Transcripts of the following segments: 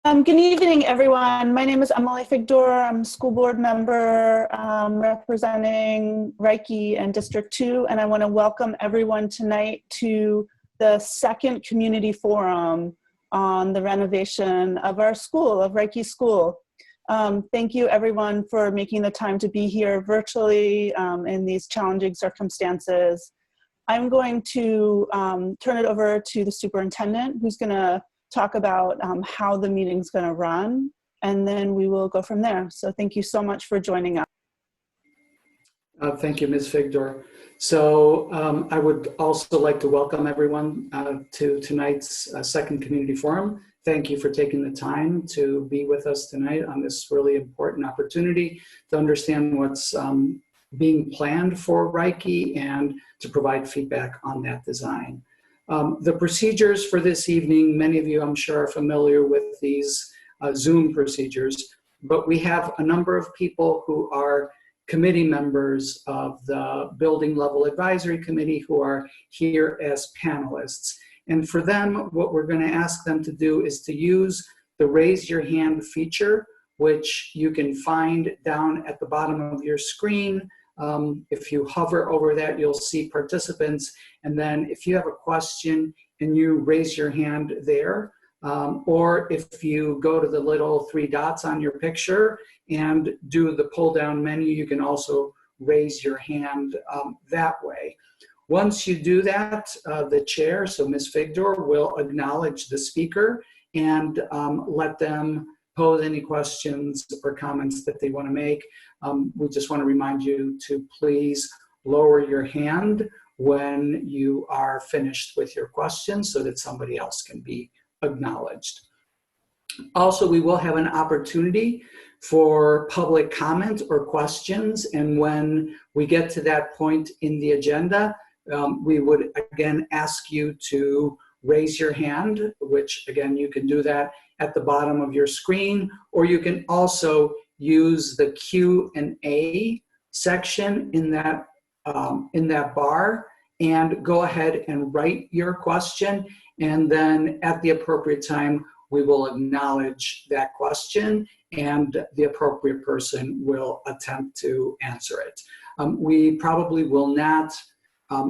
Good evening, everyone. My name is Emily Figdor. I'm a school board member representing Reiche and District 2, and I want to welcome everyone tonight to the second community forum on the renovation of our school, of Reiche School. Thank you, everyone, for making the time to be here virtually in these challenging circumstances. I'm going to turn it over to the superintendent, who's going to talk about how the meeting's going to run, and then we will go from there. So thank you so much for joining us. Thank you, Ms. Figdor. So I would also like to welcome everyone to tonight's second community forum. Thank you for taking the time to be with us tonight on this really important opportunity to understand what's being planned for Reiche and to provide feedback on that design. The procedures for this evening, many of you I'm sure are familiar with these Zoom procedures, but we have a number of people who are committee members of the Building Level Advisory Committee who are here as panelists. And for them, what we're going to ask them to do is to use the raise your hand feature, which you can find down at the bottom of your screen. If you hover over that, you'll see participants. And then if you have a question and you raise your hand there, or if you go to the little 3 dots on your picture and do the pull down menu, you can also raise your hand that way. Once you do that, the chair, so Ms. Figdor, will acknowledge the speaker and let them pose any questions or comments that they want to make. We just want to remind you to please lower your hand when you are finished with your questions so that somebody else can be acknowledged. Also, we will have an opportunity for public comment or questions, and when we get to that point in the agenda, we would again ask you to raise your hand, which again you can do that at the bottom of your screen, or you can also use the Q&A section in that bar and go ahead and write your question, and then at the appropriate time we will acknowledge that question and the appropriate person will attempt to answer it. We probably will not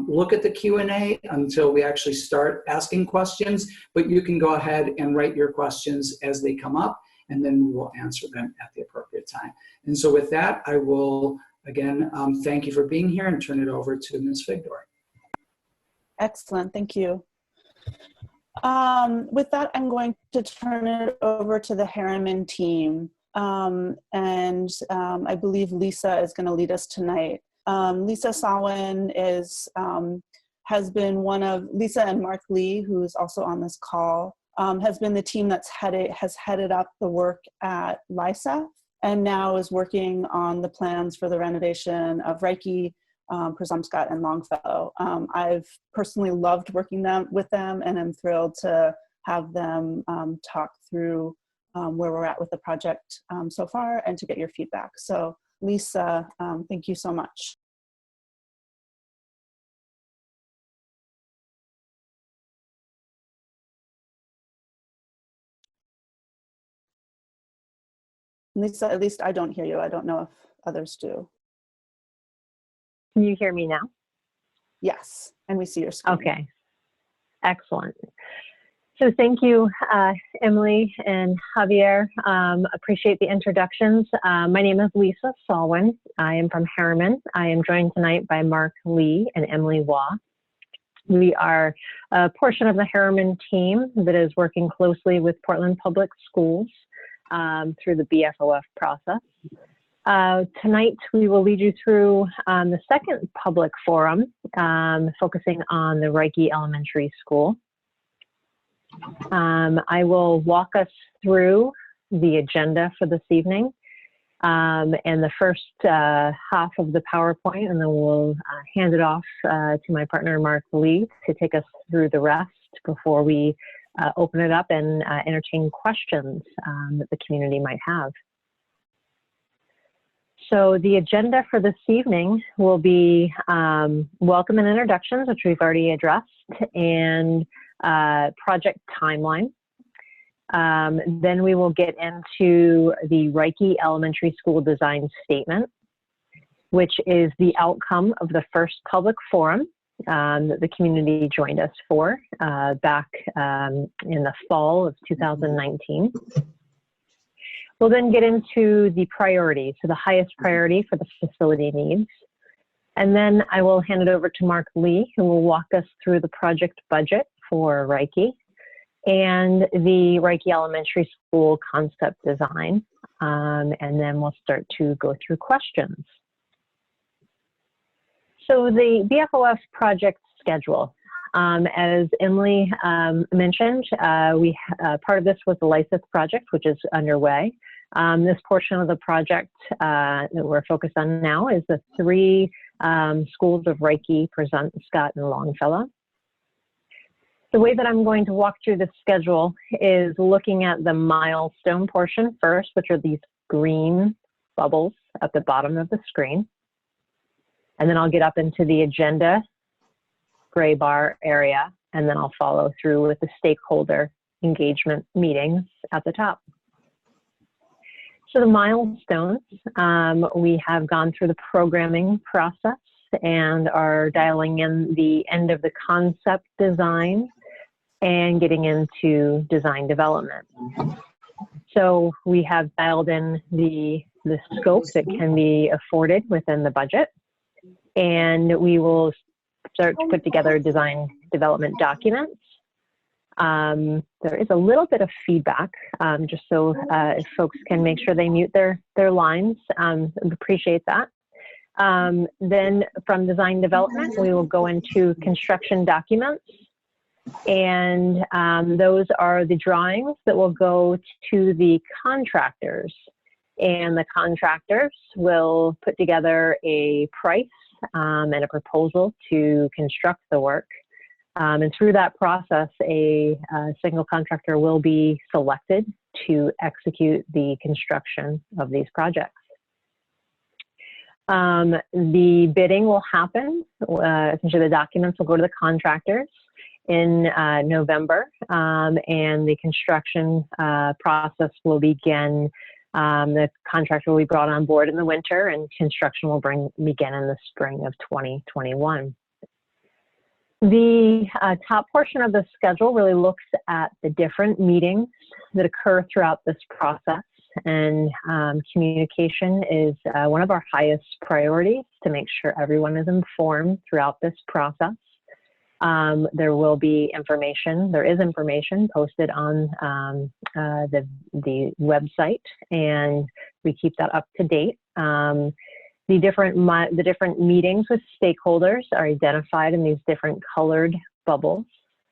look at the Q&A until we actually start asking questions, but you can go ahead and write your questions as they come up, and then we will answer them at the appropriate time. And so with that, I will, again, thank you for being here and turn it over to Ms. Figdor. Excellent, thank you. With that, I'm going to turn it over to the Harriman team. I believe Lisa is going to lead us tonight. Lisa Sawin has been one of, Lisa and Mark Lee, who's also on this call, has been the team that's headed up the work at Reiche and now is working on the plans for the renovation of Reiche, Presumpscot, and Longfellow. I've personally loved working with them, and I'm thrilled to have them talk through where we're at with the project so far and to get your feedback. So Lisa, thank you so much. Lisa, at least I don't hear you. I don't know if others do. Can you hear me now? Yes, and we see your screen. Okay, excellent. So thank you, Emily and Javier. Appreciate the introductions. My name is Lisa Salwin. I am from Harriman. I am joined tonight by Mark Lee and Emily Waugh. We are a portion of the Harriman team that is working closely with Portland Public Schools through the BFOF process. Tonight, we will lead you through the second public forum, focusing on the Reiche Elementary School. I will walk us through the agenda for this evening and the first half of the PowerPoint, and then we'll hand it off to my partner, Mark Lee, to take us through the rest before we open it up and entertain questions that the community might have. So the agenda for this evening will be welcome and introductions, which we've already addressed, and project timeline. Then we will get into the Reiche Elementary School Design Statement, which is the outcome of the first public forum that the community joined us for back in the fall of 2019. We'll then get into the priorities, so the highest priority for the facility needs. And then I will hand it over to Mark Lee, who will walk us through the project budget for Reiche and the Reiche Elementary School concept design. And then we'll start to go through questions. So the BFOF project schedule. As Emily mentioned, part of this was the LICES project, which is underway. This portion of the project that we're focused on now is the 3 schools of Reiche, Present, Scott, and Longfellow. The way that I'm going to walk through the schedule is looking at the milestone portion first, which are these green bubbles at the bottom of the screen. And then I'll get up into the agenda gray bar area, and then I'll follow through with the stakeholder engagement meetings at the top. So the milestones, we have gone through the programming process and are dialing in the end of the concept design and getting into design development. So we have dialed in the scope that can be afforded within the budget, and we will start to put together design development documents. There is a little bit of feedback, just so if folks can make sure they mute their lines. Appreciate that. Then from design development, we will go into construction documents. And those are the drawings that will go to the contractors. And the contractors will put together a price and a proposal to construct the work. And through that process, a single contractor will be selected to execute the construction of these projects. The bidding will happen, essentially the documents will go to the contractors in November, and the construction process will begin. The contractor will be brought on board in the winter, and construction will begin in the spring of 2021. The top portion of the schedule really looks at the different meetings that occur throughout this process, and communication is one of our highest priorities to make sure everyone is informed throughout this process. There will be information, there is information posted on the website, and we keep that up to date. The different meetings with stakeholders are identified in these different colored bubbles,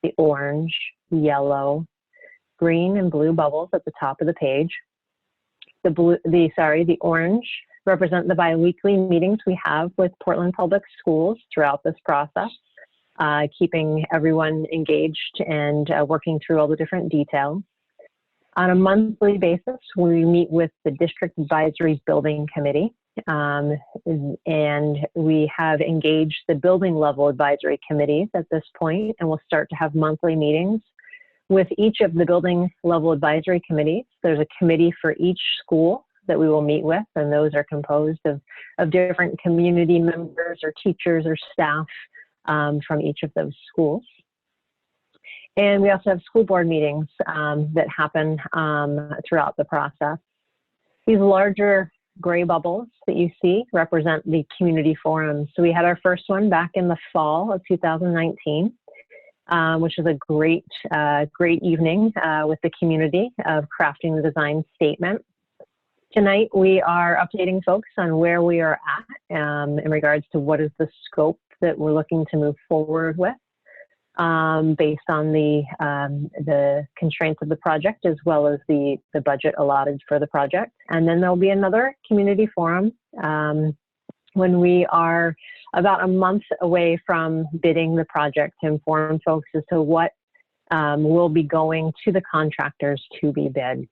the orange, yellow, green, and blue bubbles at the top of the page. The orange represent the biweekly meetings we have with Portland Public Schools throughout this process. Keeping everyone engaged and working through all the different details. On a monthly basis, we meet with the District Advisory Building Committee, and we have engaged the building level advisory committees at this point, and we'll start to have monthly meetings with each of the building level advisory committees. There's a committee for each school that we will meet with, and those are composed of different community members or teachers or staff from each of those schools. And we also have school board meetings that happen throughout the process. These larger gray bubbles that you see represent the community forums. So we had our first one back in the fall of 2019, which was a great evening with the community of crafting the design statement. Tonight, we are updating folks on where we are at in regards to what is the scope that we're looking to move forward with based on the constraints of the project as well as the budget allotted for the project. And then there'll be another community forum when we are about a month away from bidding the project to inform folks as to what will be going to the contractors to be bid.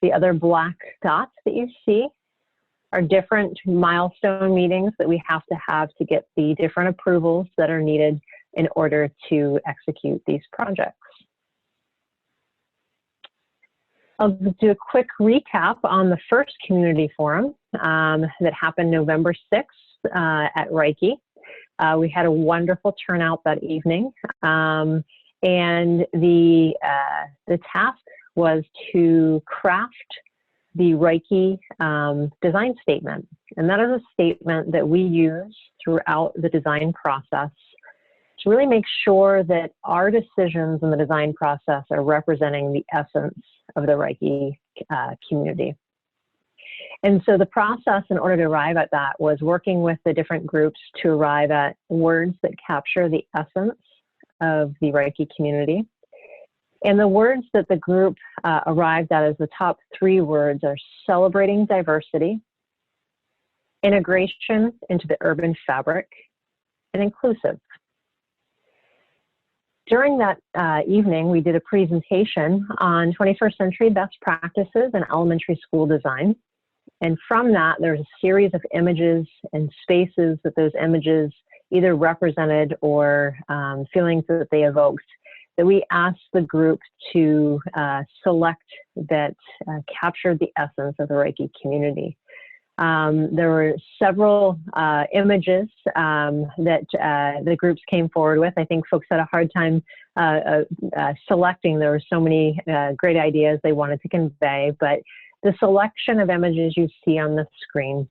The other black dots that you see are different milestone meetings that we have to get the different approvals that are needed in order to execute these projects. I'll do a quick recap on the first community forum that happened November 6th at Reiche. We had a wonderful turnout that evening, and the task was to craft the Reiche design statement. And that is a statement that we use throughout the design process to really make sure that our decisions in the design process are representing the essence of the Reiche community. And so the process in order to arrive at that was working with the different groups to arrive at words that capture the essence of the Reiche community. And the words that the group arrived at as the top 3 words are celebrating diversity, integration into the urban fabric, and inclusive. During that evening, we did a presentation on 21st century best practices in elementary school design. And from that, there's a series of images and spaces that those images either represented or feelings that they evoked, that we asked the group to select that captured the essence of the Reiche community. There were several images that the groups came forward with. I think folks had a hard time selecting. There were so many great ideas they wanted to convey, but the selection of images you see on the screen,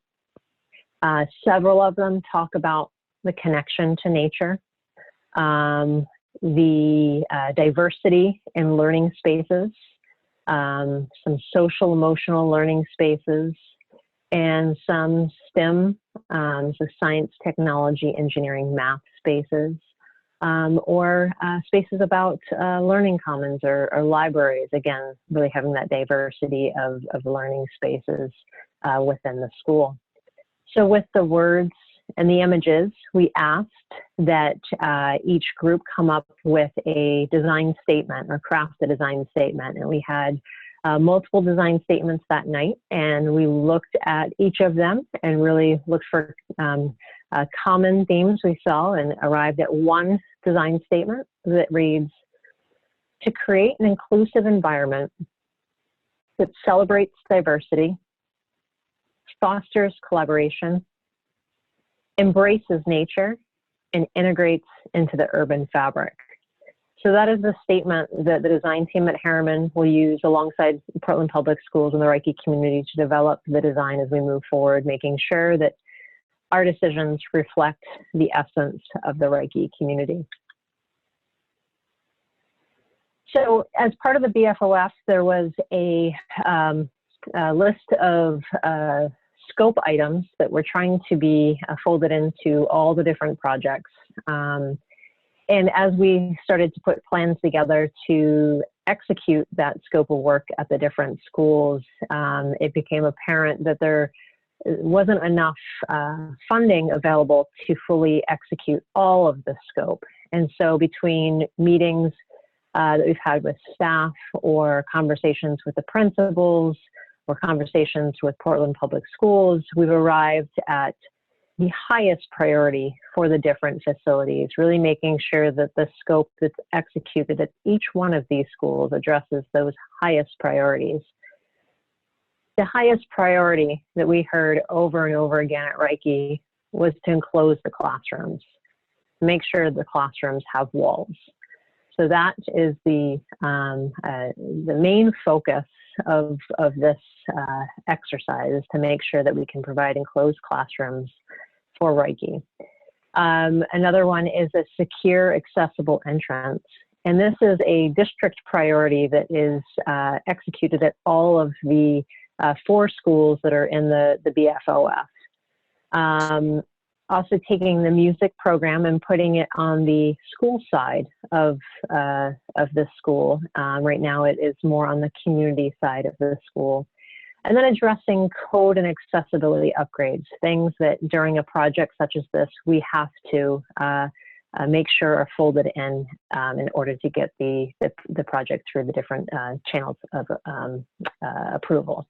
several of them talk about the connection to nature, the diversity in learning spaces, some social emotional learning spaces, and some STEM, so science, technology, engineering, math spaces, or spaces about learning commons or libraries, again, really having that diversity of learning spaces within the school. So with the words and the images, we asked that each group come up with a design statement or craft a design statement, and we had multiple design statements that night, and we looked at each of them and really looked for common themes we saw and arrived at one design statement that reads, to create an inclusive environment that celebrates diversity, fosters collaboration, embraces nature, and integrates into the urban fabric. So that is the statement that the design team at Harriman will use alongside Portland Public Schools and the Reiche community to develop the design as we move forward, making sure that our decisions reflect the essence of the Reiche community. So as part of the BFOF, there was a list of scope items that were trying to be folded into all the different projects. And as we started to put plans together to execute that scope of work at the different schools, it became apparent that there wasn't enough funding available to fully execute all of the scope. And so between meetings that we've had with staff or conversations with the principals or conversations with Portland Public Schools, we've arrived at the highest priority for the different facilities, really making sure that the scope that's executed at each one of these schools addresses those highest priorities. The highest priority that we heard over and over again at Reiche was to enclose the classrooms, make sure the classrooms have walls. So that is the main focus of this exercise, is to make sure that we can provide enclosed classrooms for Reiche. Another one is a secure, accessible entrance. And this is a district priority that is executed at all of the 4 schools that are in the BFOF. Also taking the music program and putting it on the school side of the school. Right now it is more on the community side of the school. And then addressing code and accessibility upgrades, things that during a project such as this, we have to make sure are folded in order to get the project through the different channels of approval.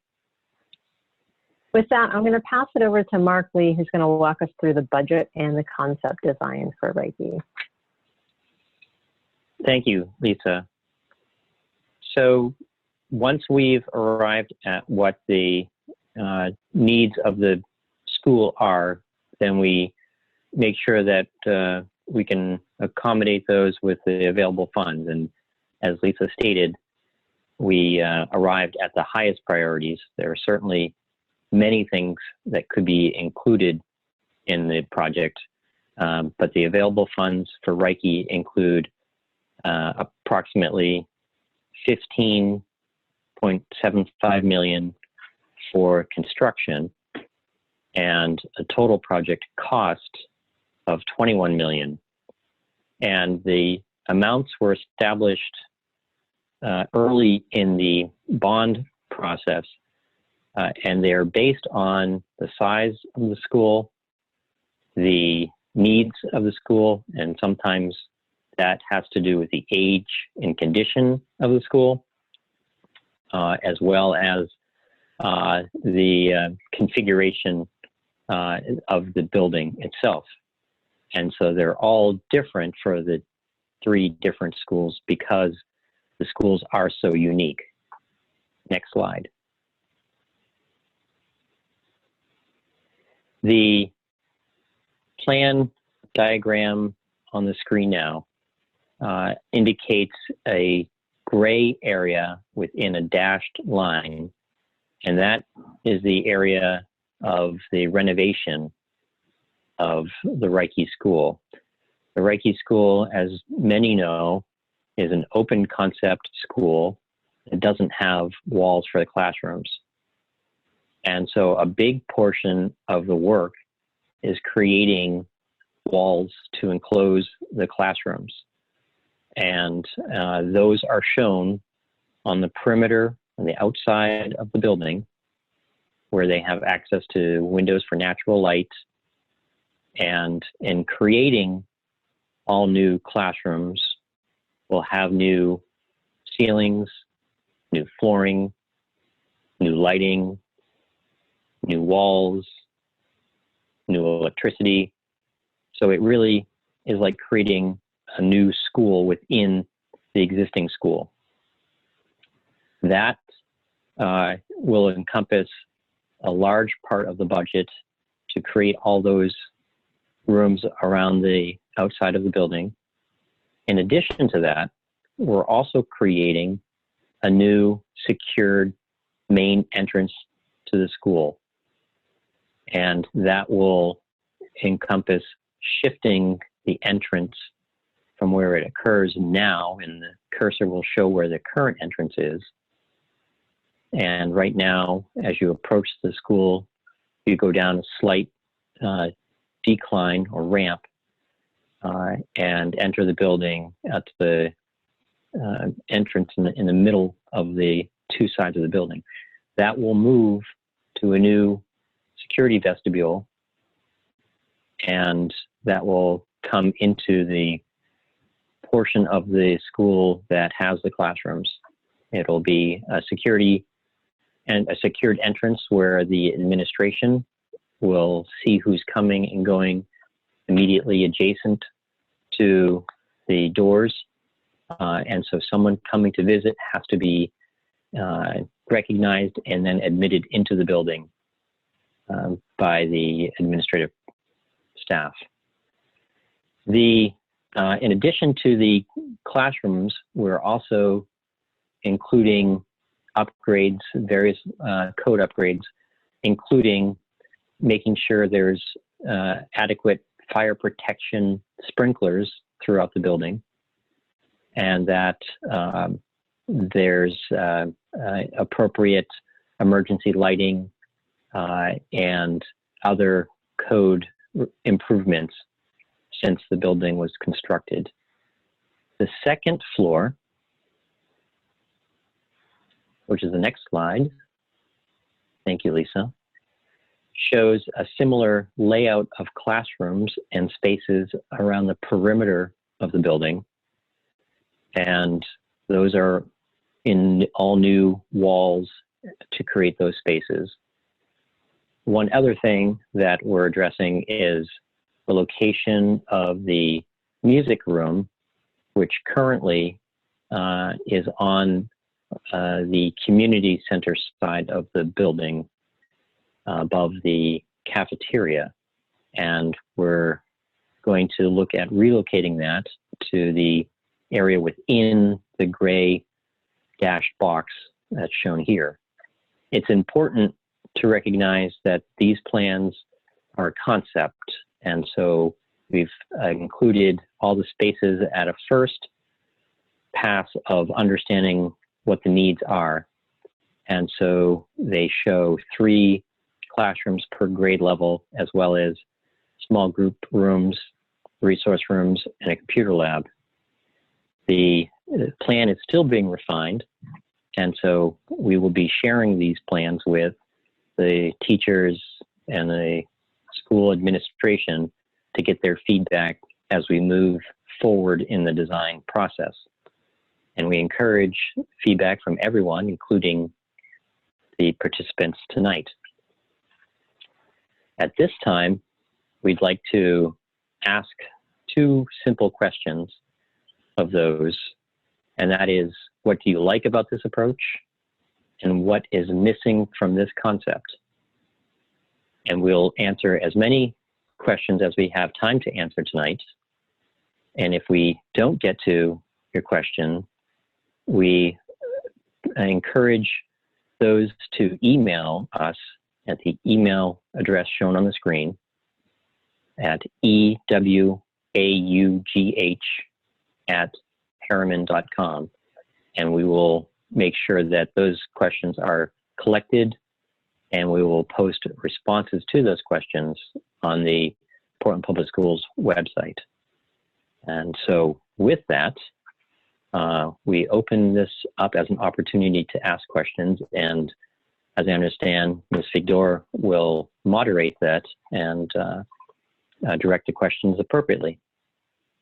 With that, I'm going to pass it over to Mark Lee, who's going to walk us through the budget and the concept design for Reiche. Thank you, Lisa. So once we've arrived at what the needs of the school are, then we make sure that we can accommodate those with the available funds. And as Lisa stated, we arrived at the highest priorities. There are certainly many things that could be included in the project, but the available funds for Reiche include approximately $15.75 million for construction and a total project cost of $21 million. And the amounts were established early in the bond process, and they're based on the size of the school, the needs of the school, and sometimes that has to do with the age and condition of the school, as well as the configuration of the building itself. And so they're all different for the 3 different schools because the schools are so unique. Next slide. The plan diagram on the screen now indicates a gray area within a dashed line, and that is the area of the renovation of the Reiche School. The Reiche School, as many know, is an open concept school. It doesn't have walls for the classrooms. And so a big portion of the work is creating walls to enclose the classrooms. And those are shown on the perimeter on the outside of the building, where they have access to windows for natural light. And in creating all new classrooms, we'll have new ceilings, new flooring, new lighting, new walls, new electricity. So it really is like creating a new school within the existing school. That will encompass a large part of the budget to create all those rooms around the outside of the building. In addition to that, we're also creating a new secured main entrance to the school. And that will encompass shifting the entrance from where it occurs now, and the cursor will show where the current entrance is. And right now, as you approach the school, you go down a slight decline or ramp and enter the building at the entrance in the middle of the 2 sides of the building. That will move to a new security vestibule, and that will come into the portion of the school that has the classrooms. It'll be a security and a secured entrance where the administration will see who's coming and going immediately adjacent to the doors. And so someone coming to visit has to be recognized and then admitted into the building by the administrative staff. In addition to the classrooms, we're also including upgrades, various code upgrades, including making sure there's adequate fire protection sprinklers throughout the building, and that there's appropriate emergency lighting and other code improvements since the building was constructed. The second floor, which is the next slide, thank you, Lisa, shows a similar layout of classrooms and spaces around the perimeter of the building. And those are in all new walls to create those spaces. One other thing that we're addressing is the location of the music room, which currently is on the community center side of the building above the cafeteria. And we're going to look at relocating that to the area within the gray dashed box that's shown here. It's important to recognize that these plans are a concept, and so we've included all the spaces at a first pass of understanding what the needs are. And so they show 3 classrooms per grade level, as well as small group rooms, resource rooms, and a computer lab. The plan is still being refined, and so we will be sharing these plans with the teachers and the school administration to get their feedback as we move forward in the design process. And we encourage feedback from everyone, including the participants tonight. At this time, we'd like to ask 2 simple questions of those, and that is, what do you like about this approach? And what is missing from this concept? And we'll answer as many questions as we have time to answer tonight. And if we don't get to your question, we encourage those to email us at the email address shown on the screen at ewaugh@harriman.com. And we will make sure that those questions are collected, and we will post responses to those questions on the Portland Public Schools website. And so with that, we open this up as an opportunity to ask questions, and as I understand, Ms. Figdor will moderate that and direct the questions appropriately.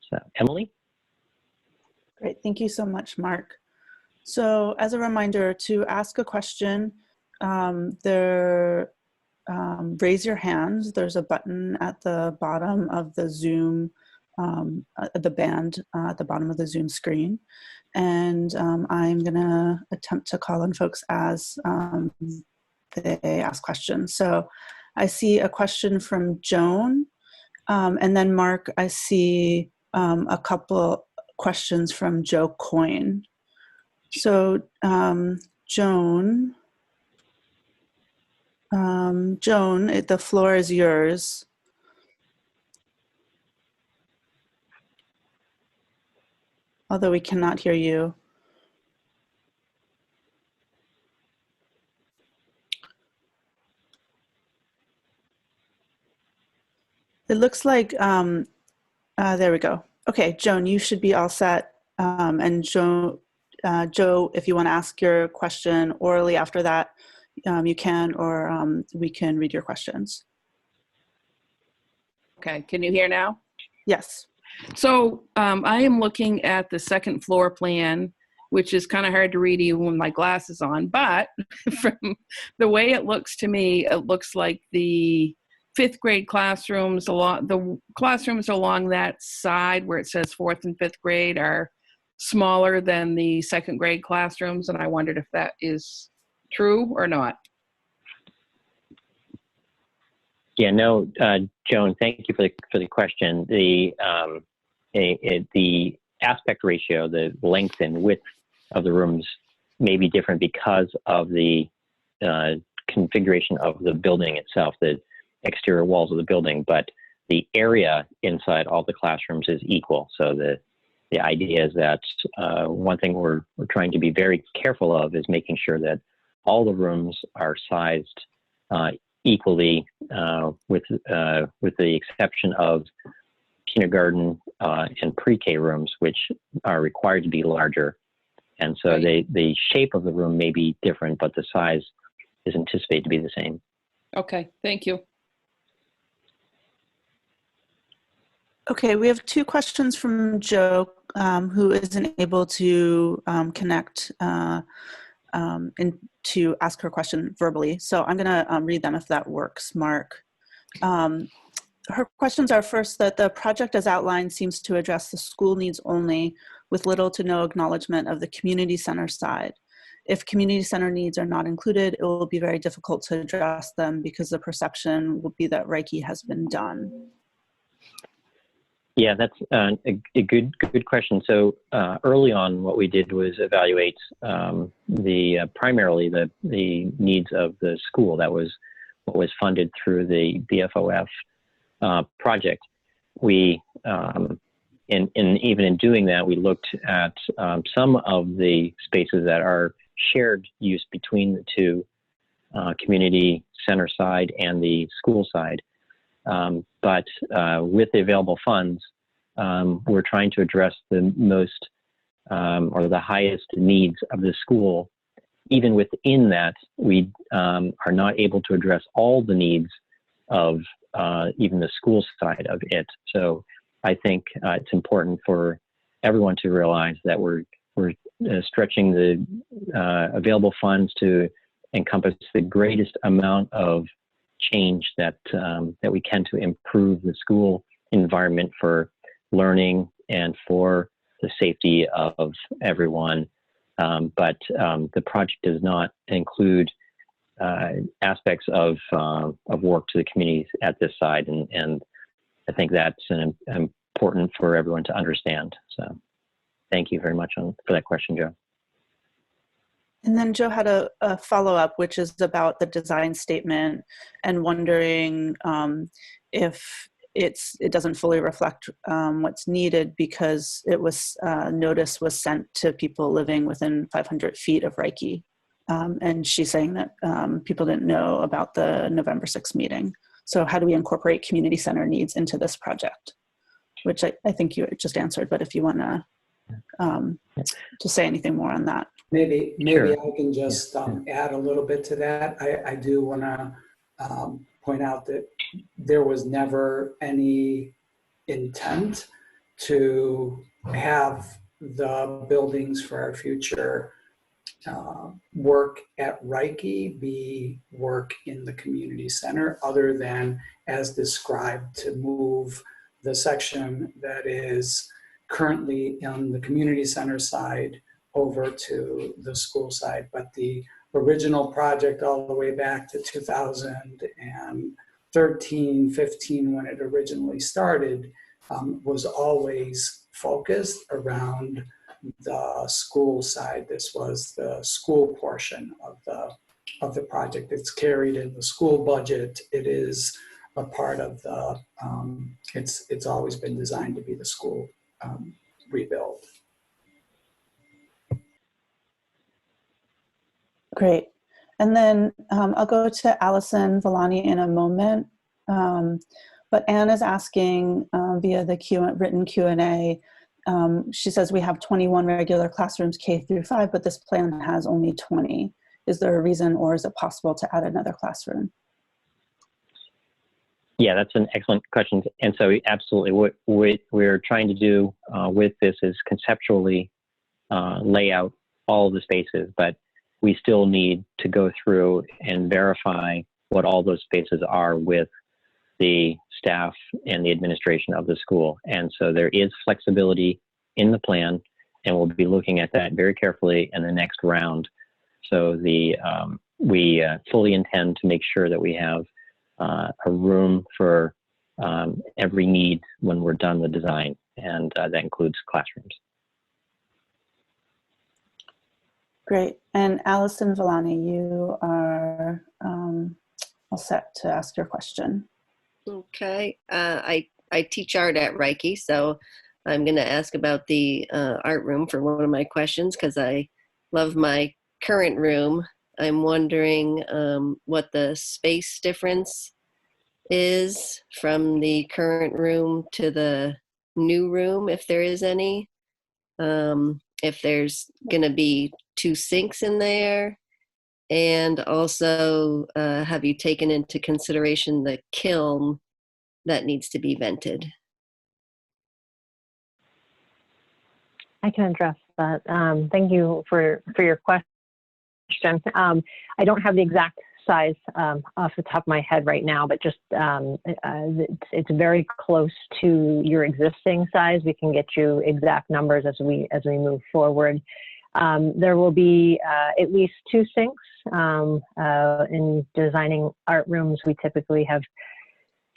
So, Emily? Great, thank you so much, Mark. So as a reminder, to ask a question, raise your hand. There's a button at the bottom of the Zoom, the band at the bottom of the Zoom screen. And I'm gonna attempt to call on folks as they ask questions. So I see a question from Joan, and then Mark, I see a couple questions from Joe Coyne. So Joan, the floor is yours. Although we cannot hear you. It looks like, there we go. Okay, Joan, you should be all set. And Joe, if you want to ask your question orally after that, you can, or we can read your questions. Okay, can you hear now? Yes. So I am looking at the second floor plan, which is kind of hard to read even with my glasses on, but from the way it looks to me, it looks like the 5th grade classrooms, the classrooms along that side where it says 4th and 5th grade are smaller than the 2nd grade classrooms, and I wondered if that is true or not. Yeah, no, Joan, thank you for the question. The aspect ratio, the length and width of the rooms may be different because of the configuration of the building itself, the exterior walls of the building, but the area inside all the classrooms is equal. So the idea is that one thing we're trying to be very careful of is making sure that all the rooms are sized equally, with the exception of kindergarten and pre-K rooms, which are required to be larger. And so Right. the shape of the room may be different, but the size is anticipated to be the same. Okay, thank you. Okay, we have 2 questions from Joe, who isn't able to connect to ask her question verbally. So I'm gonna read them if that works, Mark. Her questions are, first, that the project as outlined seems to address the school needs only, with little to no acknowledgement of the community center side. if community center needs are not included, it will be very difficult to address them because the perception will be that Reiche has been done. Yeah, that's a good question. So early on, what we did was evaluate primarily the needs of the school. That was what was funded through the BFOF project. We and even in doing that, we looked at some of the spaces that are shared use between the two, community center side and the school side. But with the available funds, we're trying to address the most or the highest needs of the school. Even within that, we are not able to address all the needs of even the school side of it. So I think it's important for everyone to realize that we're stretching the available funds to encompass the greatest amount of change that we can to improve the school environment for learning and for the safety of everyone. But the project does not include aspects of work to the communities at this side, and I think that's important for everyone to understand. So thank you very much for that question, Joe. And then Joe had a follow-up, which is about the design statement and wondering if it doesn't fully reflect what's needed because it was notice was sent to people living within 500 feet of Reiche. And she's saying that people didn't know about the November 6th meeting. So how do we incorporate community center needs into this project? Which I think you just answered, but if you want to say anything more on that. Maybe Sure. I can just add a little bit to that. I do want to point out that there was never any intent to have the buildings for our future work at Reiche be work in the community center, other than as described to move the section that is currently on the community center side over to the school side. But the original project all the way back to 2013, 15, when it originally started, was always focused around the school side. This was the school portion of the project. It's carried in the school budget. It is a part of the, it's always been designed to be the school rebuild. Great. And then I'll go to Allison Villani in a moment. But Anne is asking via the written Q&A. She says we have 21 regular classrooms K through 5, but this plan has only 20. Is there a reason, or is it possible to add another classroom? Yeah, that's an excellent question. And so absolutely, what we're trying to do with this is conceptually lay out all the spaces, but we still need to go through and verify what all those spaces are with the staff and the administration of the school. And so there is flexibility in the plan, and we'll be looking at that very carefully in the next round. So we fully intend to make sure that we have a room for every need when we're done the design, and that includes classrooms. Great. And Allison Villani, you are all set to ask your question. Okay. I teach art at Reiche, so I'm going to ask about the art room for one of my questions because I love my current room. I'm wondering what the space difference is from the current room to the new room, if there is any. If there's going to be 2 sinks in there, and also have you taken into consideration the kiln that needs to be vented? I can address that. Thank you for your question. I don't have the exact size off the top of my head right now, but just it's very close to your existing size. We can get you exact numbers as we move forward. There will be at least 2 sinks. In designing art rooms, we typically have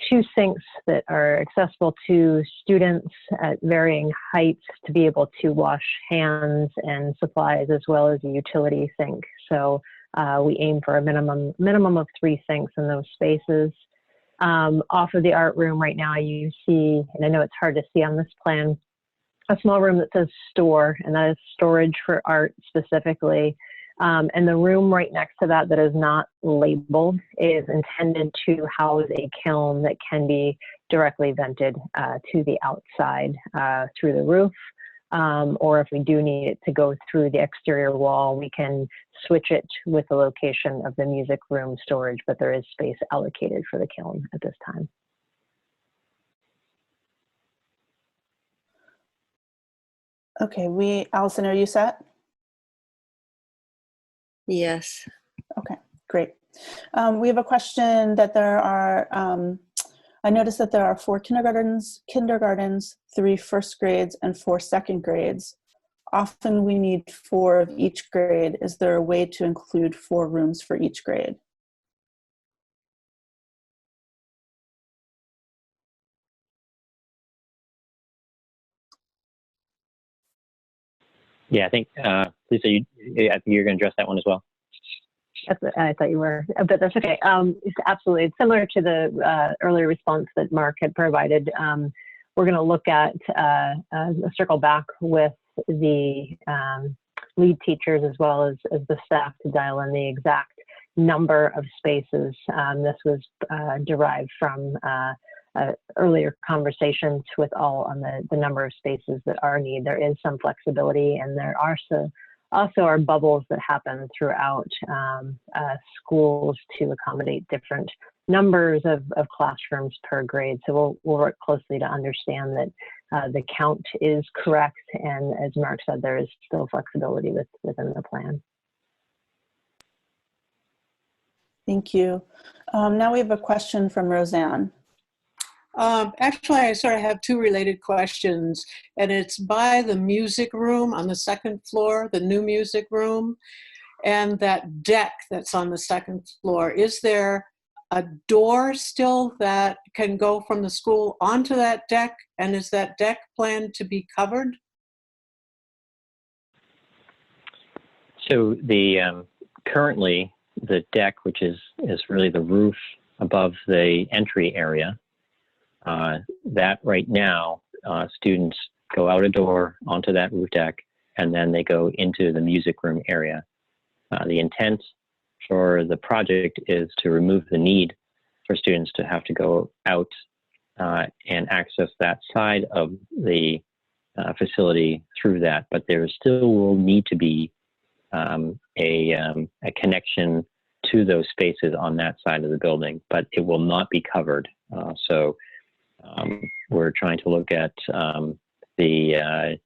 2 sinks that are accessible to students at varying heights to be able to wash hands and supplies, as well as a utility sink. So we aim for a minimum of 3 sinks in those spaces. Off of the art room right now, you see, and I know it's hard to see on this plan, a small room that says store, and that is storage for art specifically. And the room right next to that is not labeled is intended to house a kiln that can be directly vented to the outside through the roof. Or if we do need it to go through the exterior wall, we can switch it with the location of the music room storage, but there is space allocated for the kiln at this time. Okay, Allison, are you set? Yes. Okay, great. We have a question that there are, I noticed that there are 4 kindergartens, 3 first grades, and 4 second grades. Often we need 4 of each grade. Is there a way to include 4 rooms for each grade? Yeah, I think, Lisa, I think you're going to address that one as well. I thought you were, but that's okay. It's absolutely, it's similar to the earlier response that Mark had provided. We're going to look at circle back with the lead teachers as well as the staff to dial in the exact number of spaces. This was derived from earlier conversations with all on the number of spaces that are needed. There is some flexibility, and there are also are bubbles that happen throughout schools to accommodate different numbers of classrooms per grade. So we'll work closely to understand that the count is correct, and as Mark said, there is still flexibility within the plan. Thank you. Now we have a question from Roseanne. Actually, I sort of have 2 related questions, and it's by the music room on the 2nd floor, the new music room, and that deck that's on the 2nd floor. Is there a door still that can go from the school onto that deck, and is that deck planned to be covered? So currently the deck, which is really the roof above the entry area, that right now students go out a door onto that roof deck, and then they go into the music room area. The intent for the project is to remove the need for students to have to go out and access that side of the facility through that, but there still will need to be a connection to those spaces on that side of the building, but it will not be covered. So we're trying to look at the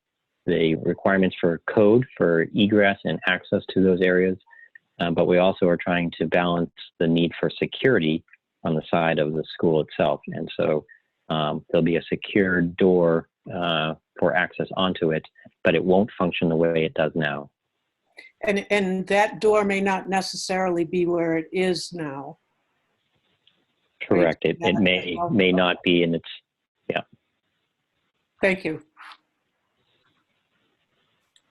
requirements for code for egress and access to those areas, but we also are trying to balance the need for security on the side of the school itself. And so there'll be a secured door for access onto it, but it won't function the way it does now. And that door may not necessarily be where it is now. Correct. It may not be in its, yeah. Thank you.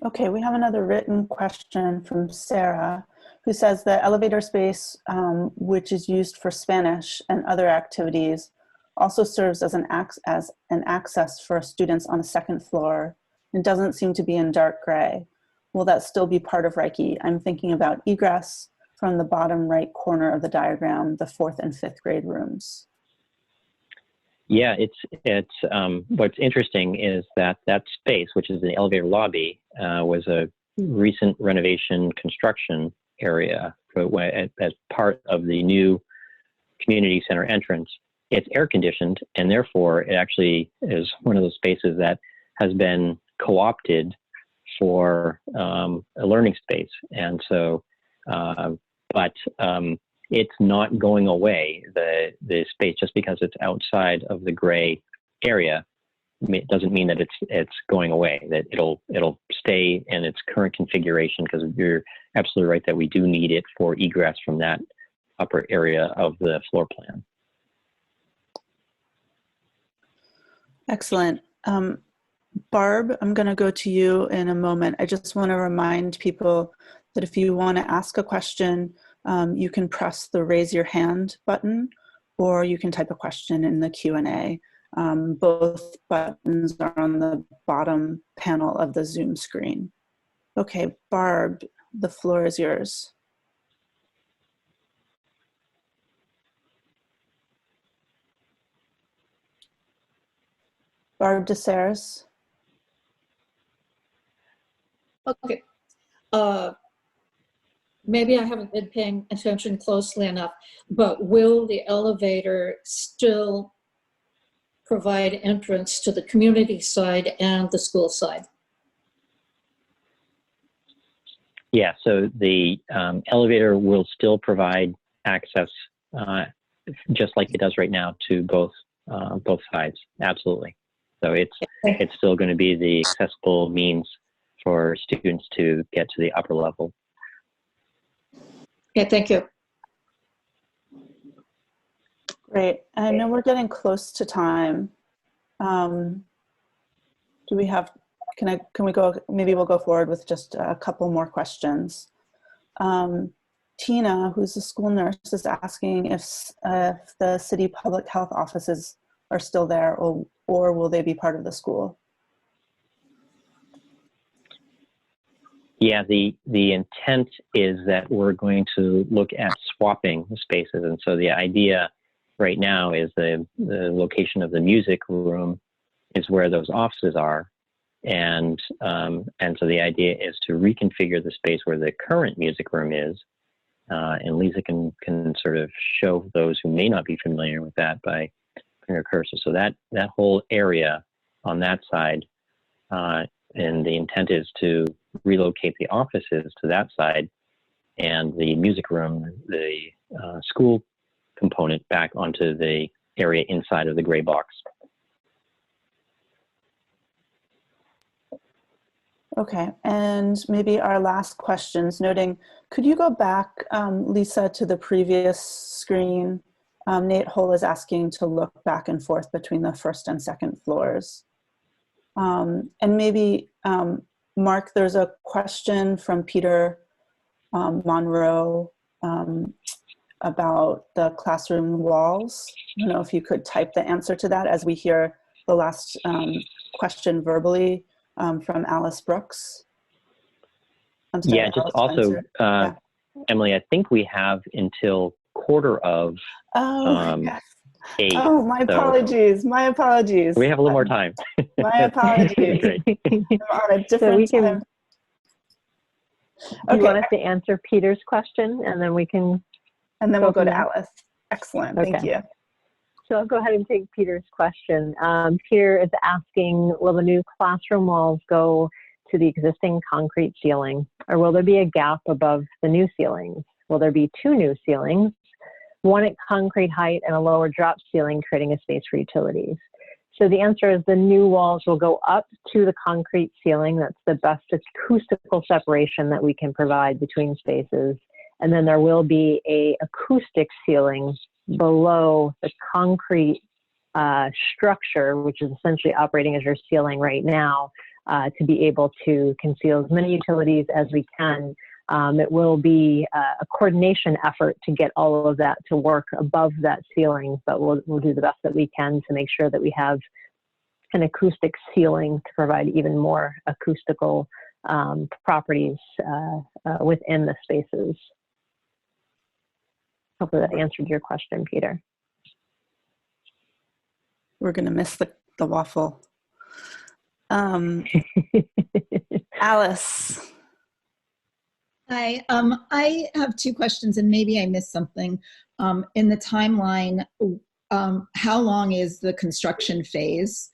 Okay, we have another written question from Sarah, who says the elevator space, which is used for Spanish and other activities, also serves as an access for students on the 2nd floor and doesn't seem to be in dark gray. Will that still be part of Reiche? I'm thinking about egress from the bottom right corner of the diagram, the 4th and 5th grade rooms. Yeah, it's what's interesting is that space, which is the elevator lobby, was a recent renovation construction area as part of the new community center entrance. It's air conditioned, and therefore it actually is one of those spaces that has been co-opted for a learning space. And so, but it's not going away, the space, just because it's outside of the gray area. doesn't mean that it's going away, that it'll stay in its current configuration, because you're absolutely right that we do need it for egress from that upper area of the floor plan. Excellent. Barb, I'm going to go to you in a moment. I just want to remind people that if you want to ask a question, you can press the raise your hand button, or you can type a question in the Q&A. Both buttons are on the bottom panel of the Zoom screen. Okay, Barb, the floor is yours. Barb DeSaris. Okay. Maybe I haven't been paying attention closely enough, but will the elevator still provide entrance to the community side and the school side? Yeah, so the elevator will still provide access, just like it does right now, to both sides. Absolutely. So it's still going to be the accessible means for students to get to the upper level. Okay, thank you. Great. I know we're getting close to time. Do we have, can we go, maybe we'll go forward with just a couple more questions. Tina, who's a school nurse, is asking if the city public health offices are still there, or will they be part of the school? Yeah, the intent is that we're going to look at swapping the spaces. And so the idea right now is the location of the music room is where those offices are. And so the idea is to reconfigure the space where the current music room is. And Lisa can sort of show those who may not be familiar with that by putting her cursor. So that whole area on that side, and the intent is to relocate the offices to that side, and the music room, the school component, back onto the area inside of the gray box. Okay, and maybe our last questions, noting, could you go back, Lisa, to the previous screen? Nate Hull is asking to look back and forth between the first and second floors. And maybe, Mark, there's a question from Peter Monroe about the classroom walls. I don't know if you could type the answer to that as we hear the last question verbally from Alice Brooks. I'm sorry, yeah, just Alice also, Emily, I think we have until quarter of yes. 8. Oh, my apologies. My apologies. We have a little more time. My apologies. Great. I'm on a different time. Do you want us to answer Peter's question, and then we can? And then we'll go to Alice. Excellent. Okay. Thank you. So I'll go ahead and take Peter's question. Peter is asking, will the new classroom walls go to the existing concrete ceiling, or will there be a gap above the new ceilings? Will there be 2 new ceilings, one at concrete height and a lower drop ceiling, creating a space for utilities? So the answer is the new walls will go up to the concrete ceiling. That's the best acoustical separation that we can provide between spaces. And then there will be a acoustic ceiling below the concrete structure, which is essentially operating as your ceiling right now, to be able to conceal as many utilities as we can. It will be a coordination effort to get all of that to work above that ceiling, but we'll do the best that we can to make sure that we have an acoustic ceiling to provide even more acoustical properties within the spaces. Hopefully that answered your question, Peter. We're going to miss the waffle. Alice. Hi, I have 2 questions, and maybe I missed something. In the timeline, how long is the construction phase?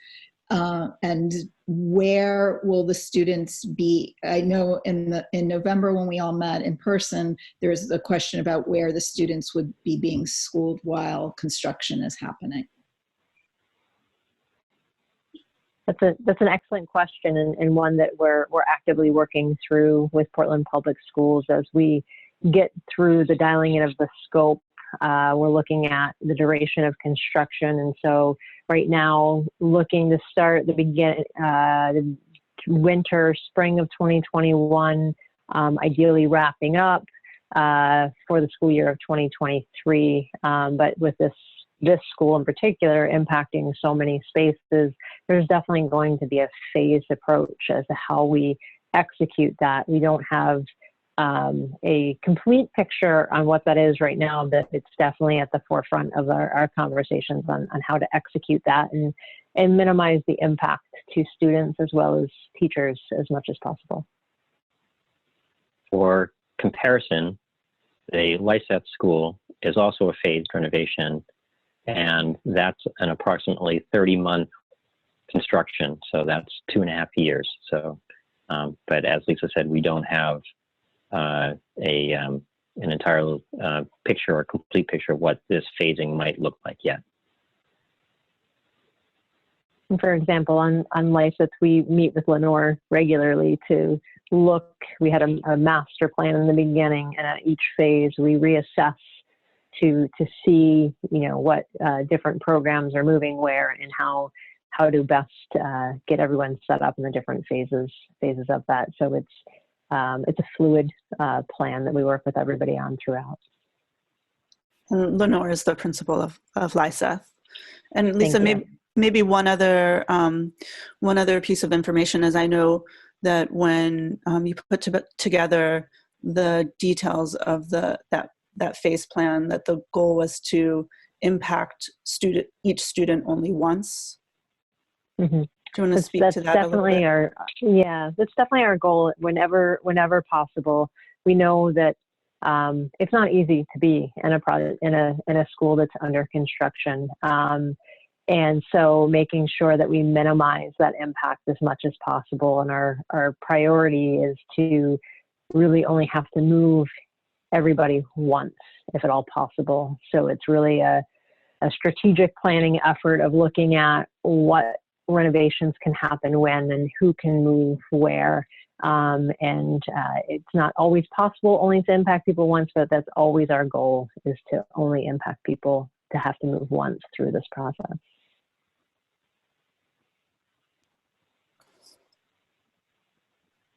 And where will the students be? I know in November when we all met in person, there was a question about where the students would be being schooled while construction is happening. That's an excellent question, and one that we're actively working through with Portland Public Schools as we get through the dialing in of the scope. We're looking at the duration of construction, and so right now looking to start the winter, spring of 2021, ideally wrapping up for the school year of 2023. But with this school in particular impacting so many spaces, there's definitely going to be a phased approach as to how we execute that. We don't have a complete picture on what that is right now, but it's definitely at the forefront of our conversations on how to execute that and minimize the impact to students as well as teachers as much as possible. For comparison, the Lyseth School is also a phased renovation, and that's an approximately 30-month construction. So that's 2.5 years. So, but as Lisa said, we don't have an entire picture or complete picture of what this phasing might look like yet. For example, on Lyseth, we meet with Lenore regularly to look. We had a master plan in the beginning, and at each phase we reassess to see, what different programs are moving where and how to best get everyone set up in the different phases of that. So it's a fluid plan that we work with everybody on throughout. And Lenore is the principal of Lyseth. And Lisa, maybe one other piece of information is I know that when you put together the details of that phase plan, that the goal was to impact each student only once. Mm-hmm. Do you want to speak to that a little bit? That's definitely our goal whenever possible. We know that it's not easy to be in a school that's under construction. And so making sure that we minimize that impact as much as possible. And our priority is to really only have to move everybody once, if at all possible. So it's really a strategic planning effort of looking at what renovations can happen when and who can move where. It's not always possible only to impact people once, but that's always our goal, is to only impact people to have to move once through this process.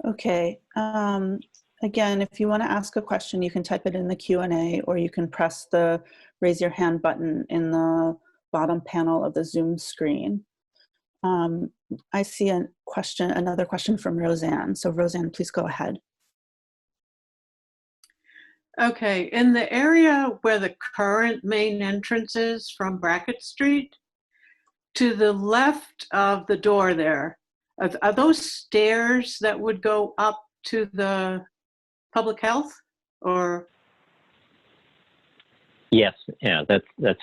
Okay. Again, if you want to ask a question, you can type it in the Q&A, or you can press the raise your hand button in the bottom panel of the Zoom screen. I see another question from Roseanne. So Roseanne, please go ahead. Okay, in the area where the current main entrance is from Brackett Street, to the left of the door there, are those stairs that would go up to the public health, or? Yes, yeah, that's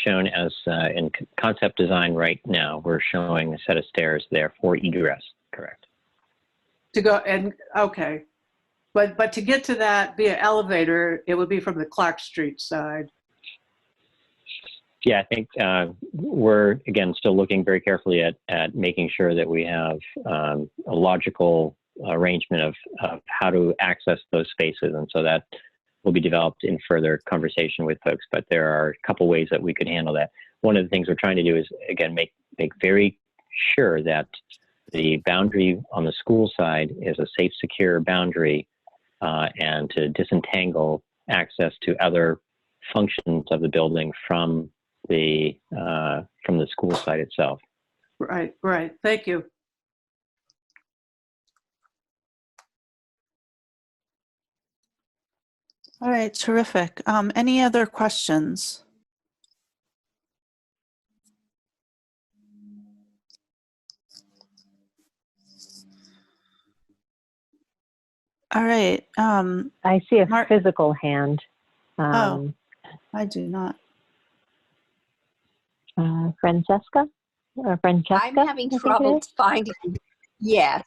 shown as in concept design right now. We're showing a set of stairs there for egress, correct? To go, and okay. But to get to that via elevator, it would be from the Clark Street side. Yeah, I think we're, again, still looking very carefully at making sure that we have a logical arrangement of how to access those spaces. And so that will be developed in further conversation with folks. But there are a couple ways that we could handle that. One of the things we're trying to do is, again, make very sure that the boundary on the school side is a safe, secure boundary, and to disentangle access to other functions of the building from the school site itself. Right. Thank you. All right, terrific. Any other questions? All right. I see a physical hand. I do not. Francesca? I'm having trouble finding. Yes.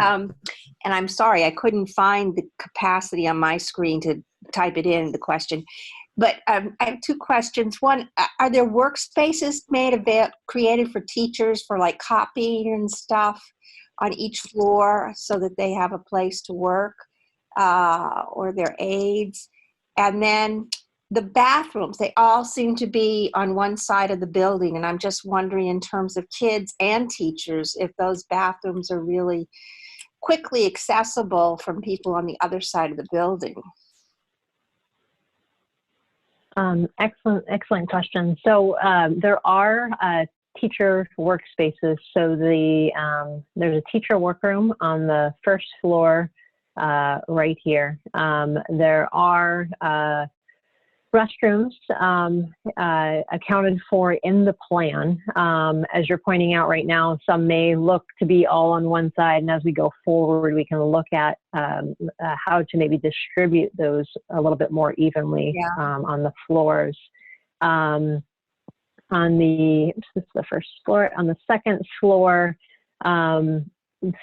And I'm sorry, I couldn't find the capacity on my screen to type it in, the question. But I have two questions. One, are there workspaces created for teachers for like copying and stuff on each floor so that they have a place to work, or their aides? And then the bathrooms, they all seem to be on one side of the building. And I'm just wondering, in terms of kids and teachers, if those bathrooms are really quickly accessible from people on the other side of the building. Excellent question. So there are teacher workspaces. So there's a teacher workroom on the first floor right here. There are restrooms accounted for in the plan. As you're pointing out right now, some may look to be all on one side, and as we go forward, we can look at how to maybe distribute those a little bit more evenly on the floors. On the, this is the first floor. On the second floor,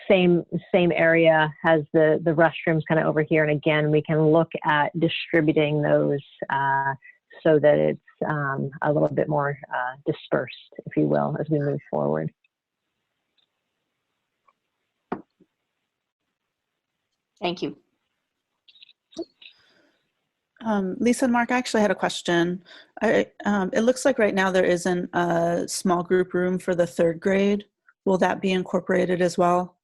same area has the restrooms kind of over here, and again we can look at distributing those so that it's a little bit more dispersed, if you will, as we move forward. Thank you. Lisa and Mark, I actually had a question. It looks like right now there isn't a small group room for the third grade. Will that be incorporated as well?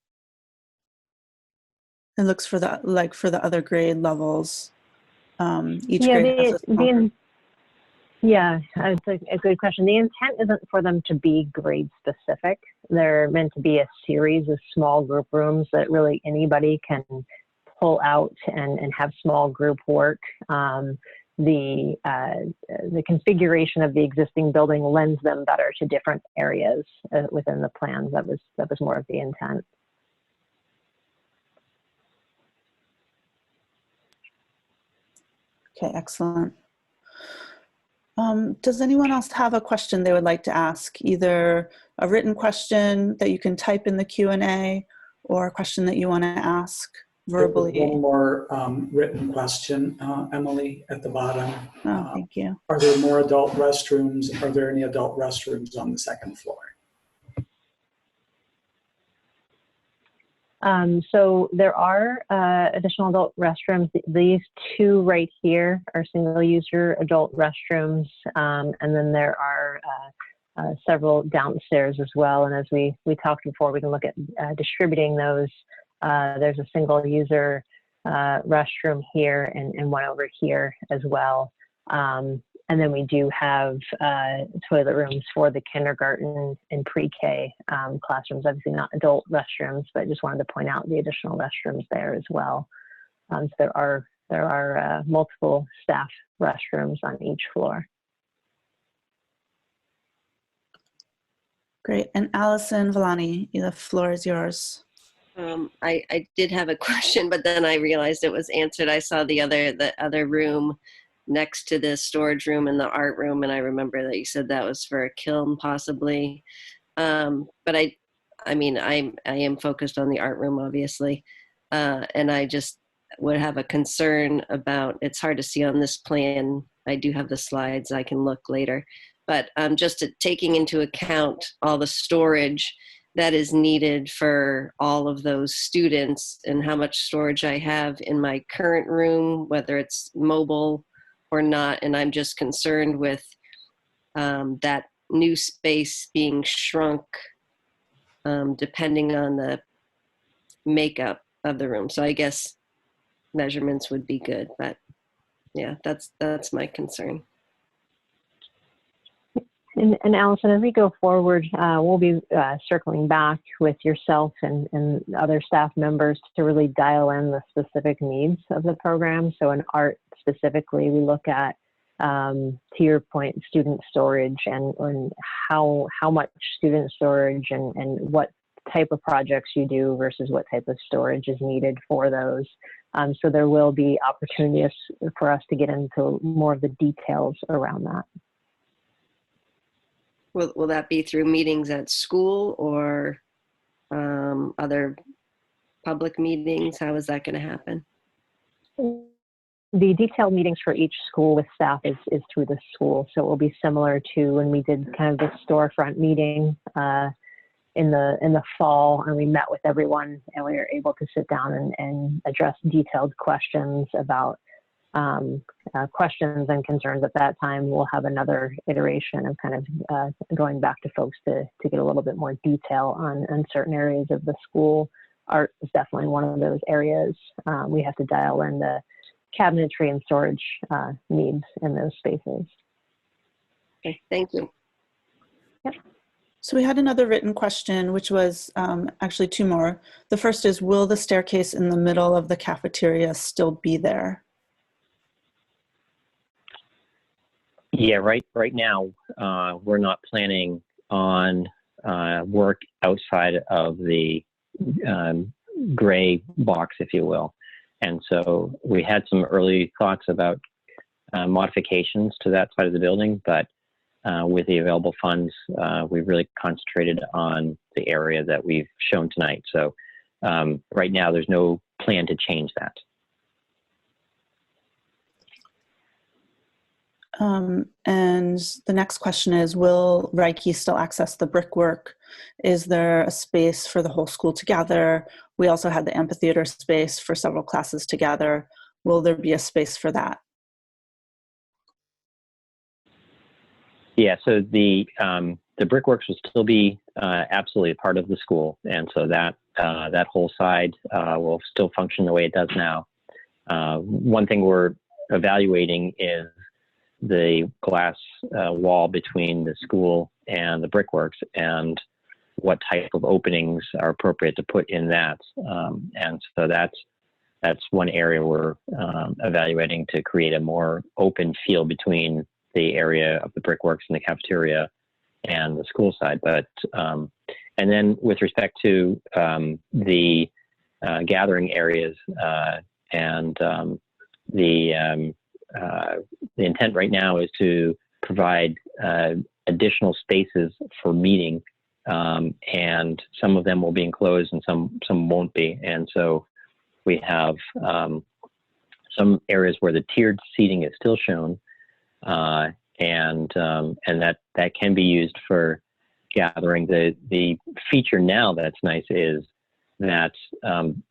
It looks for the other grade levels. Each grade has a small group. Yeah, it's a good question. The intent isn't for them to be grade specific. They're meant to be a series of small group rooms that really anybody can pull out and have small group work. The configuration of the existing building lends them better to different areas within the plans. That was more of the intent. Okay, excellent. Does anyone else have a question they would like to ask? Either a written question that you can type in the Q&A or a question that you want to ask verbally. One more written question, Emily, at the bottom. Oh, thank you. Are there more adult restrooms? Are there any adult restrooms on the second floor? So there are additional adult restrooms. These two right here are single-user adult restrooms, and then there are several downstairs as well. And as we talked before, we can look at distributing those. There's a single-user restroom here and one over here as well. And then we do have toilet rooms for the kindergarten and pre-K classrooms. Obviously not adult restrooms, but I just wanted to point out the additional restrooms there as well. So there are multiple staff restrooms on each floor. Great. And Allison Villani, the floor is yours. I did have a question, but then I realized it was answered. I saw the other room next to the storage room and the art room, and I remember that you said that was for a kiln possibly. But I am focused on the art room, obviously, and I just would have a concern about, it's hard to see on this plan. I do have the slides, I can look later, but just taking into account all the storage that is needed for all of those students and how much storage I have in my current room, whether it's mobile or not. And I'm just concerned with that new space being shrunk depending on the makeup of the room. So I guess measurements would be good, but yeah, that's my concern. And Allison, as we go forward, we'll be circling back with yourself and other staff members to really dial in the specific needs of the program. So in art specifically, we look at, to your point, student storage and how much student storage and what type of projects you do versus what type of storage is needed for those. So there will be opportunities for us to get into more of the details around that. Will that be through meetings at school or other public meetings? How is that going to happen? the detailed meetings for each school with staff is through the school. So it will be similar to when we did kind of the storefront meeting in the fall, and we met with everyone and we were able to sit down and address detailed questions about questions and concerns at that time. We'll have another iteration of kind of going back to folks to get a little bit more detail on certain areas of the school. Art is definitely one of those areas. We have to dial in the cabinetry and storage needs in those spaces. Okay, thank you. Yep. So we had another written question, which was actually two more. The first is, will the staircase in the middle of the cafeteria still be there? Yeah, right now, we're not planning on work outside of the gray box, if you will. And so we had some early thoughts about modifications to that side of the building, but with the available funds, we've really concentrated on the area that we've shown tonight. So right now, there's no plan to change that. And the next question is, will Reiche still access the brickwork? Is there a space for the whole school to gather? We also had the amphitheater space for several classes to gather. Will there be a space for that? Yeah, so the brickworks will still be absolutely a part of the school, and so that that whole side will still function the way it does now. One thing we're evaluating is the glass wall between the school and the brickworks, and what type of openings are appropriate to put in that. And so that's one area we're evaluating to create a more open feel between the area of the brickworks and the cafeteria and the school side. But and then with respect to the gathering areas and the intent right now is to provide additional spaces for meeting, and some of them will be enclosed and some won't be. And so we have some areas where the tiered seating is still shown, and that can be used for gathering. The feature now that's nice is that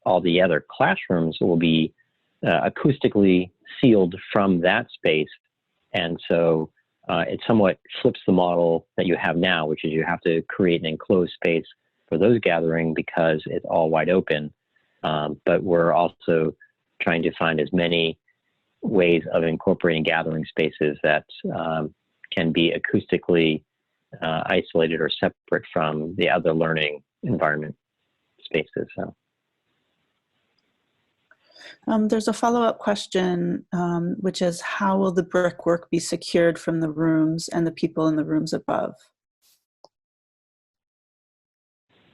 all the other classrooms will be acoustically sealed from that space, and so it somewhat flips the model that you have now, which is you have to create an enclosed space for those gathering because it's all wide open. But we're also trying to find as many ways of incorporating gathering spaces that can be acoustically isolated or separate from the other learning environment spaces. So. There's a follow-up question, which is, how will the brickwork be secured from the rooms and the people in the rooms above?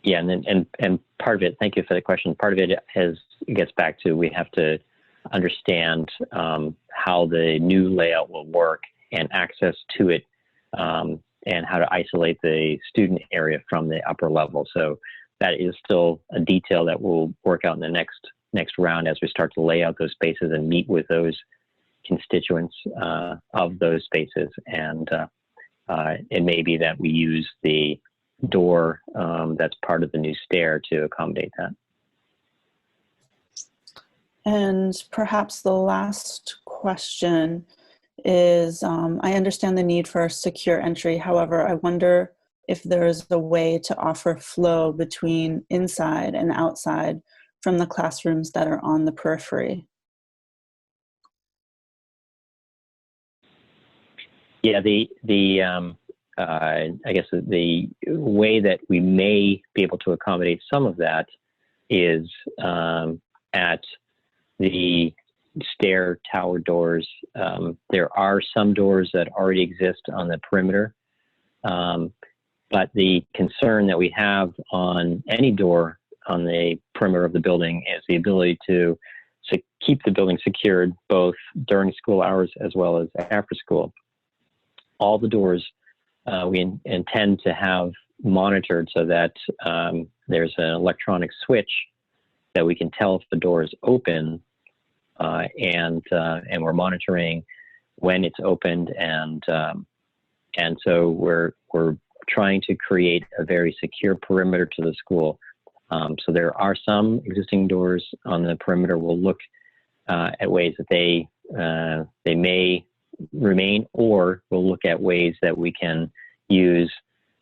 Yeah, and part of it, thank you for the question. Part of it gets back to, we have to understand how the new layout will work and access to it, and how to isolate the student area from the upper level. So that is still a detail that we'll work out in the next round as we start to lay out those spaces and meet with those constituents of those spaces. And it may be that we use the door that's part of the new stair to accommodate that. And perhaps the last question is, I understand the need for a secure entry. However, I wonder if there is a way to offer flow between inside and outside from the classrooms that are on the periphery. Yeah, I guess the way that we may be able to accommodate some of that is at the stair tower doors. There are some doors that already exist on the perimeter, but the concern that we have on any door on the perimeter of the building is the ability to keep the building secured both during school hours as well as after school. All the doors we intend to have monitored so that there's an electronic switch that we can tell if the door is open and we're monitoring when it's opened, and so we're trying to create a very secure perimeter to the school. So there are some existing doors on the perimeter. We'll look at ways that they may remain, or we'll look at ways that we can use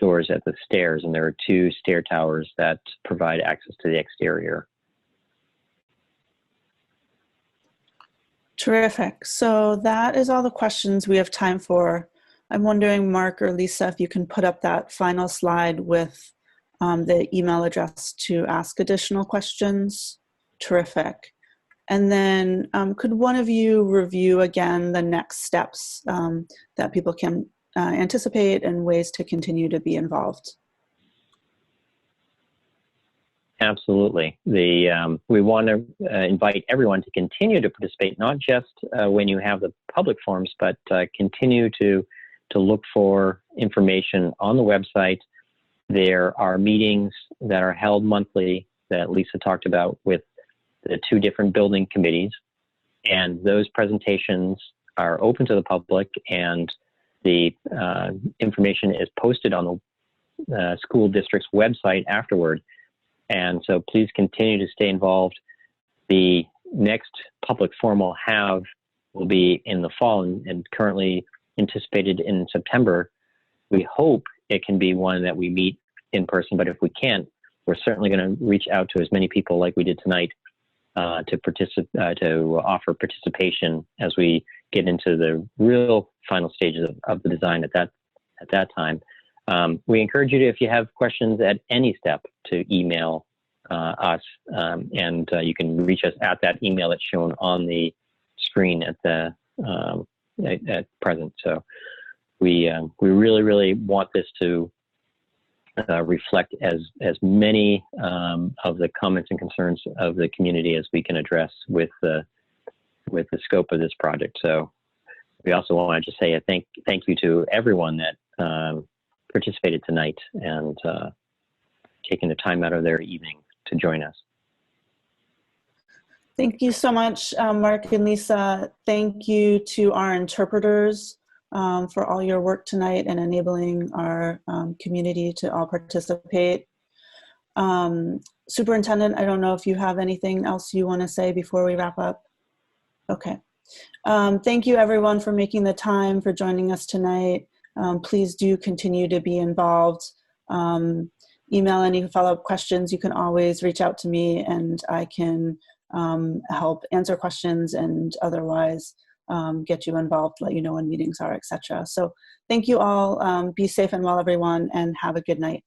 doors at the stairs, and there are 2 stair towers that provide access to the exterior. Terrific. So that is all the questions we have time for. I'm wondering, Mark or Lisa, if you can put up that final slide with the email address to ask additional questions. Terrific. And then could one of you review again the next steps that people can anticipate and ways to continue to be involved? Absolutely. We want to invite everyone to continue to participate, not just when you have the public forums, but continue to look for information on the website. There are meetings that are held monthly that Lisa talked about with the 2 different building committees, and those presentations are open to the public, and the information is posted on the school district's website afterward. And so please continue to stay involved. The next public forum we'll have will be in the fall, and currently anticipated in September. We hope it can be one that we meet in person, but if we can't, we're certainly going to reach out to as many people like we did tonight to offer participation as we get into the real final stages of the design at that time. We encourage you to, if you have questions at any step, to email us, and you can reach us at that email that's shown on the screen at present. So we really, really want this to reflect as many of the comments and concerns of the community as we can address with the scope of this project. So we also want to just say a thank you to everyone that participated tonight and taking the time out of their evening to join us. Thank you so much, Mark and Lisa. Thank you to our interpreters for all your work tonight and enabling our community to all participate. Superintendent, I don't know if you have anything else you want to say before we wrap up. Okay. Thank you everyone for making the time, for joining us tonight. Please do continue to be involved. Email any follow-up questions. You can always reach out to me and I can help answer questions and otherwise get you involved, let you know when meetings are, etc. So thank you all. Be safe and well, everyone, and have a good night.